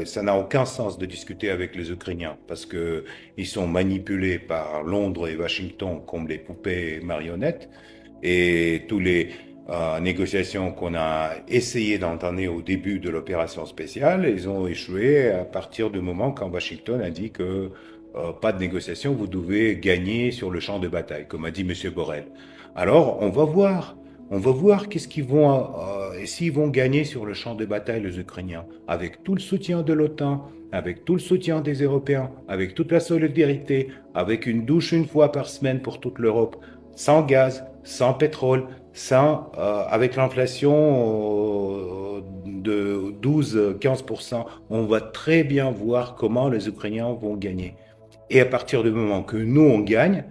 Ça n'a aucun sens de discuter avec les Ukrainiens parce que ils sont manipulés par Londres et Washington comme les poupées marionnettes et tous les négociations qu'on a essayé d'entamer au début de l'opération spéciale, ils ont échoué à partir du moment quand Washington a dit que pas de négociation, vous devez gagner sur le champ de bataille, comme a dit Monsieur Borrell. Alors, on va voir. On va voir qu'est-ce qu'ils vont, s'ils vont gagner sur le champ de bataille, les Ukrainiens, avec tout le soutien de l'OTAN, avec tout le soutien des Européens, avec toute la solidarité, avec une douche une fois par semaine pour toute l'Europe, sans gaz, sans pétrole, avec l'inflation de 12-15%, on va très bien voir comment les Ukrainiens vont gagner. Et à partir du moment que nous, on gagne,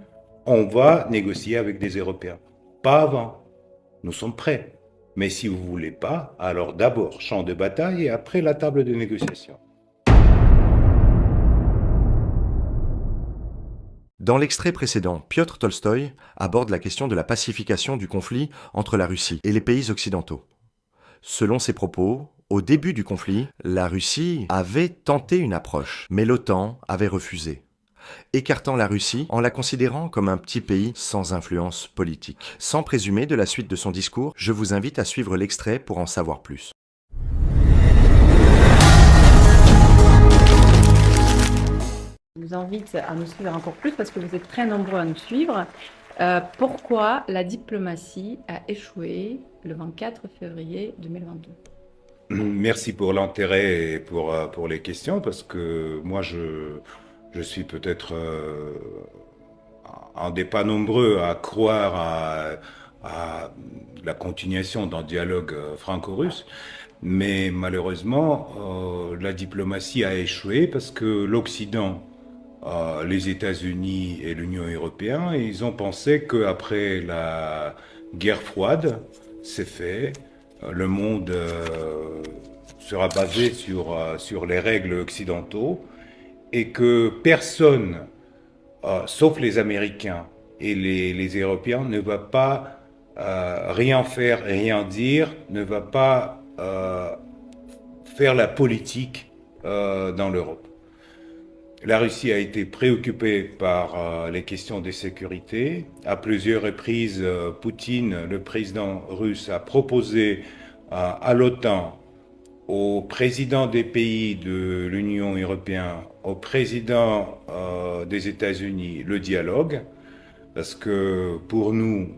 on va négocier avec des Européens. Pas avant. Nous sommes prêts. Mais si vous ne voulez pas, alors d'abord champ de bataille et après la table de négociation. Dans l'extrait précédent, Piotr Tolstoï aborde la question de la pacification du conflit entre la Russie et les pays occidentaux. Selon ses propos, au début du conflit, la Russie avait tenté une approche, mais l'OTAN avait refusé, écartant la Russie en la considérant comme un petit pays sans influence politique. Sans présumer de la suite de son discours, je vous invite à suivre l'extrait pour en savoir plus. Je vous invite à nous suivre encore plus parce que vous êtes très nombreux à nous suivre. Pourquoi la diplomatie a échoué le 24 février 2022? Merci pour l'intérêt et pour les questions, parce que moi, je suis peut-être un des pas nombreux à croire à la continuation d'un dialogue franco-russe. Mais malheureusement, la diplomatie a échoué parce que l'Occident, les États-Unis et l'Union européenne, ils ont pensé qu'après la guerre froide, c'est fait, le monde sera basé sur les règles occidentaux et que personne, sauf les Américains et les Européens, ne va pas rien faire, rien dire, ne va pas faire la politique dans l'Europe. La Russie a été préoccupée par les questions de sécurité. À plusieurs reprises, Poutine, le président russe, a proposé à l'OTAN, aux présidents des pays de l'Union européenne, aux présidents des États-Unis, le dialogue, parce que pour nous,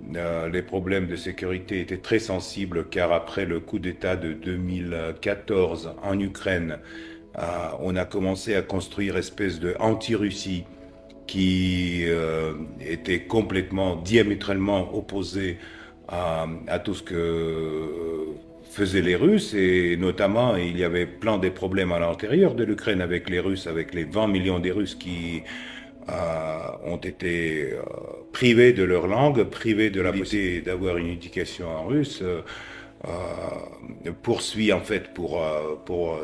les problèmes de sécurité étaient très sensibles, car après le coup d'État de 2014 en Ukraine, on a commencé à construire une espèce de anti-Russie qui était complètement, diamétralement opposé à tout ce que faisaient les Russes, et notamment il y avait plein de problèmes à l'intérieur de l'Ukraine avec les Russes, avec les 20 millions des Russes qui ont été privés de leur langue, privés de la possibilité d'avoir une éducation en russe, poursuit en fait pour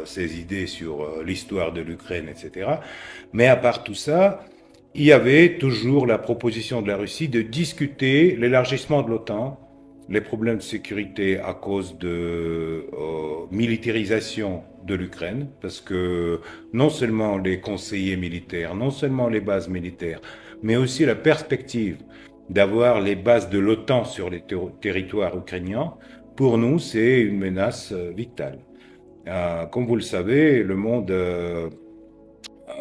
ses idées sur l'histoire de l'Ukraine, etc. Mais à part tout ça, il y avait toujours la proposition de la Russie de discuter l'élargissement de l'OTAN, les problèmes de sécurité à cause de militarisation de l'Ukraine, parce que non seulement les conseillers militaires, non seulement les bases militaires, mais aussi la perspective d'avoir les bases de l'OTAN sur les territoires ukrainiens, pour nous, c'est une menace vitale. Comme vous le savez, le monde,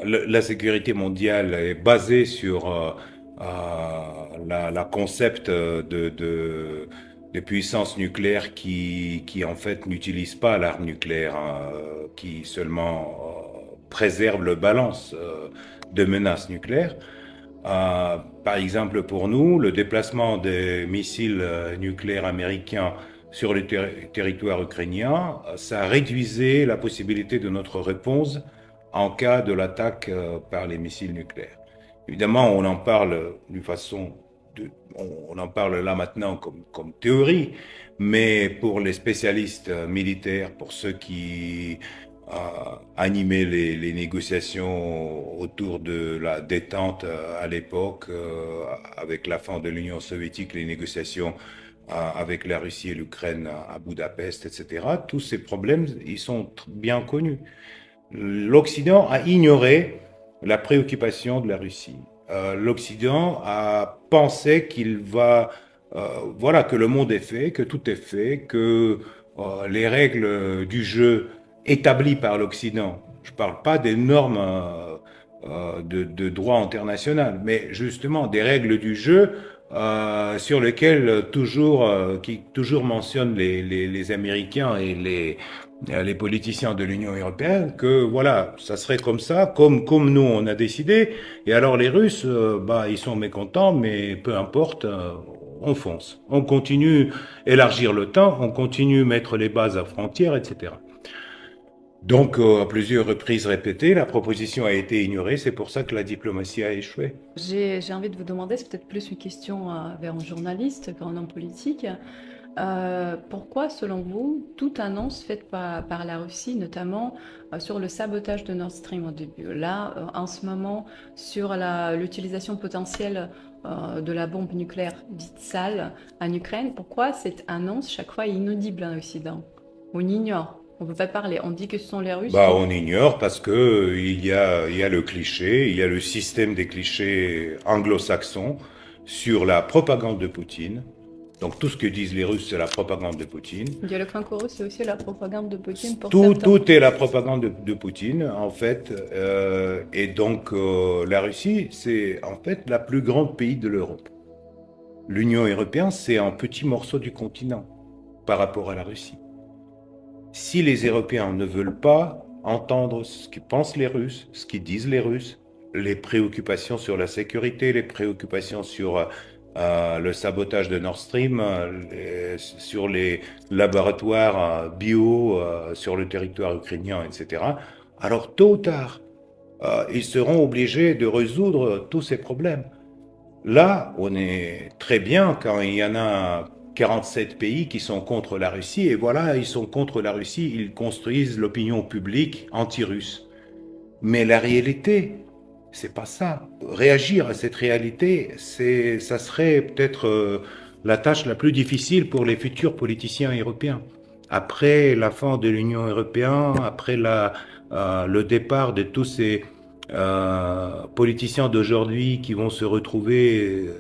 la sécurité mondiale est basée sur la concept de puissance nucléaire qui en fait n'utilise pas l'arme nucléaire, qui seulement préserve le balance de menaces nucléaires. Par exemple, pour nous, le déplacement des missiles nucléaires américains sur le territoire ukrainien, ça réduisait la possibilité de notre réponse en cas de l'attaque par les missiles nucléaires. Évidemment, on en parle d'une façon, on en parle là maintenant comme théorie, mais pour les spécialistes militaires, pour ceux qui animaient les négociations autour de la détente à l'époque, avec la fin de l'Union soviétique, les négociations avec la Russie et l'Ukraine à Budapest, etc. Tous ces problèmes, ils sont bien connus. l'Occident a ignoré la préoccupation de la Russie. L'Occident a pensé voilà, que le monde est fait, que tout est fait, que les règles du jeu établies par l'Occident, je ne parle pas des normes de droit international, mais justement des règles du jeu sur lesquelles qui toujours mentionnent les Américains et les politiciens de l'Union européenne, que voilà, ça serait comme ça, comme nous on a décidé, et alors les Russes, ils sont mécontents, mais peu importe, on fonce. On continue élargir l'OTAN, on continue mettre les bases à frontières, etc. Donc, à plusieurs reprises répétées, la proposition a été ignorée, c'est pour ça que la diplomatie a échoué. J'ai envie de vous demander, c'est peut-être plus une question vers un journaliste qu'un homme politique. Pourquoi, selon vous, toute annonce faite par la Russie, notamment sur le sabotage de Nord Stream au début, là, en ce moment, sur l'utilisation potentielle de la bombe nucléaire dite sale en Ukraine, pourquoi cette annonce, chaque fois, est inaudible en Occident? On ignore, on ne veut pas parler, on dit que ce sont les Russes qui... On ignore parce que il y a le cliché, il y a le système des clichés anglo-saxons sur la propagande de Poutine. Donc tout ce que disent les Russes, c'est la propagande de Poutine. Le dialogue franco-russe, c'est aussi la propagande de Poutine pour Tout, certains. tout est la propagande de Poutine, en fait. Et donc la Russie, c'est en fait la plus grande pays de l'Europe. L'Union européenne, c'est un petit morceau du continent par rapport à la Russie. Si les Européens ne veulent pas entendre ce que pensent les Russes, ce qu'ils disent les Russes, les préoccupations sur la sécurité, les préoccupations sur le sabotage de Nord Stream, sur les laboratoires bio sur le territoire ukrainien, etc., alors tôt ou tard, ils seront obligés de résoudre tous ces problèmes. Là, on est très bien quand il y en a 47 pays qui sont contre la Russie, et voilà, ils sont contre la Russie, ils construisent l'opinion publique anti-russe. Mais la réalité, c'est pas ça. Réagir à cette réalité, ça serait peut-être la tâche la plus difficile pour les futurs politiciens européens. Après la fin de l'Union européenne, après le départ de tous ces politiciens d'aujourd'hui qui vont se retrouver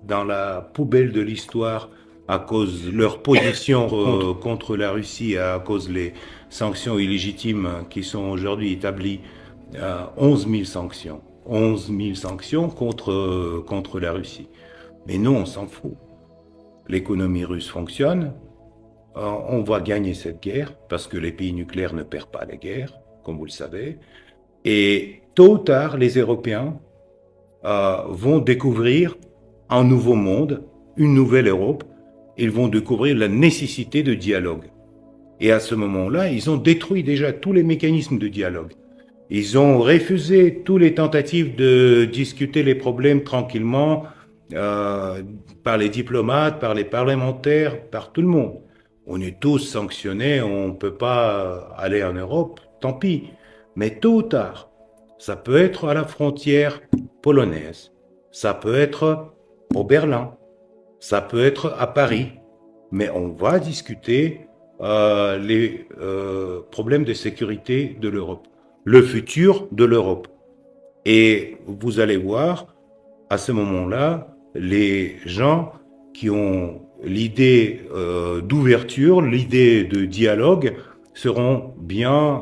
dans la poubelle de l'histoire à cause de leur position contre la Russie, à cause des sanctions illégitimes qui sont aujourd'hui établies, 11 000 sanctions. 11 000 sanctions contre la Russie. Mais nous, on s'en fout. L'économie russe fonctionne, on va gagner cette guerre, parce que les pays nucléaires ne perdent pas les guerres, comme vous le savez. Et tôt ou tard, les Européens vont découvrir un nouveau monde, une nouvelle Europe. Ils vont découvrir la nécessité de dialogue. Et à ce moment-là, ils ont détruit déjà tous les mécanismes de dialogue. Ils ont refusé toutes les tentatives de discuter les problèmes tranquillement par les diplomates, par les parlementaires, par tout le monde. On est tous sanctionnés, on ne peut pas aller en Europe, tant pis. Mais tôt ou tard, ça peut être à la frontière polonaise, ça peut être au Berlin, ça peut être à Paris, mais on va discuter les problèmes de sécurité de l'Europe, le futur de l'Europe. Et vous allez voir, à ce moment-là, les gens qui ont l'idée d'ouverture, l'idée de dialogue, seront bien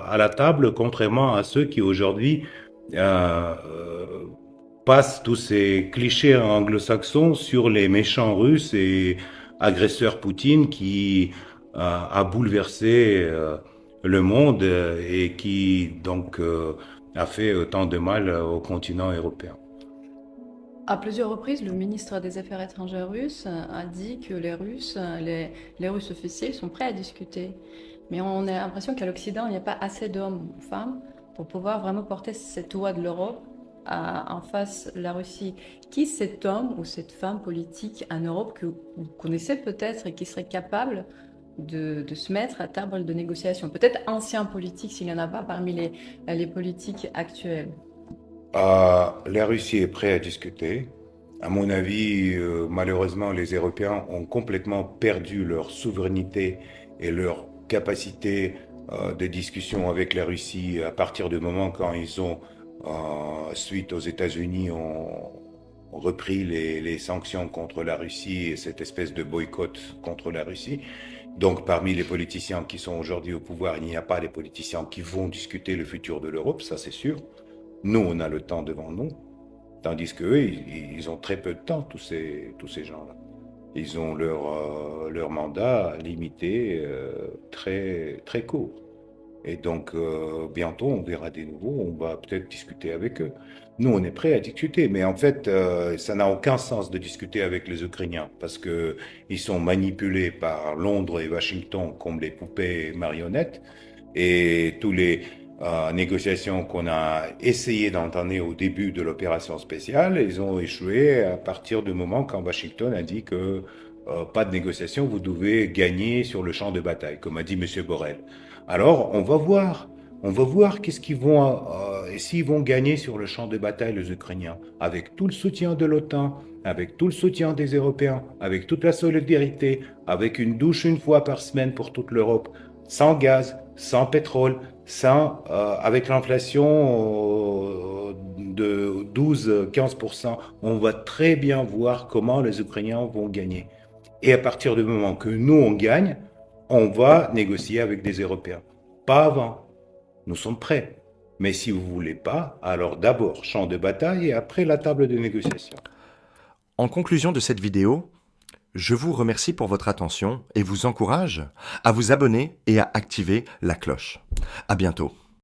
à la table, contrairement à ceux qui aujourd'hui passent tous ces clichés anglo-saxons sur les méchants russes et agresseurs Poutine qui a bouleversé le monde et qui donc a fait autant de mal au continent européen. À plusieurs reprises, le ministre des Affaires étrangères russe a dit que les Russes officiels sont prêts à discuter. Mais on a l'impression qu'à l'Occident, il n'y a pas assez d'hommes ou femmes pour pouvoir vraiment porter cette voix de l'Europe en face de la Russie. Qui cet homme ou cette femme politique en Europe que vous connaissez peut-être et qui serait capable de se mettre à table de négociation? Peut-être ancien politique s'il n'y en a pas parmi les politiques actuels. La Russie est prête à discuter. À mon avis, malheureusement, les Européens ont complètement perdu leur souveraineté et leur capacité des discussions avec la Russie à partir du moment quand ils ont, suite aux États-Unis, ont repris les sanctions contre la Russie et cette espèce de boycott contre la Russie. Donc, parmi les politiciens qui sont aujourd'hui au pouvoir, il n'y a pas les politiciens qui vont discuter le futur de l'Europe, ça c'est sûr. Nous, on a le temps devant nous, tandis qu'eux, ils ont très peu de temps, tous ces gens-là. Ils ont leur mandat limité, très, très court. Et donc, bientôt, on verra des nouveaux, on va peut-être discuter avec eux. Nous, on est prêts à discuter, mais en fait, ça n'a aucun sens de discuter avec les Ukrainiens parce que ils sont manipulés par Londres et Washington comme les poupées marionnettes et tous les négociations qu'on a essayé d'entamer au début de l'opération spéciale, ils ont échoué à partir du moment quand Washington a dit que pas de négociation, vous devez gagner sur le champ de bataille, comme a dit M. Borrell. Alors, on va voir. On va voir qu'est-ce qu'ils vont, s'ils vont gagner sur le champ de bataille, les Ukrainiens, avec tout le soutien de l'OTAN, avec tout le soutien des Européens, avec toute la solidarité, avec une douche une fois par semaine pour toute l'Europe, sans gaz, sans pétrole, avec l'inflation de 12-15%. On va très bien voir comment les Ukrainiens vont gagner. Et à partir du moment que nous, on gagne, on va négocier avec des Européens. Pas avant. Nous sommes prêts. Mais si vous ne voulez pas, alors d'abord champ de bataille et après la table de négociation. En conclusion de cette vidéo, je vous remercie pour votre attention et vous encourage à vous abonner et à activer la cloche. À bientôt.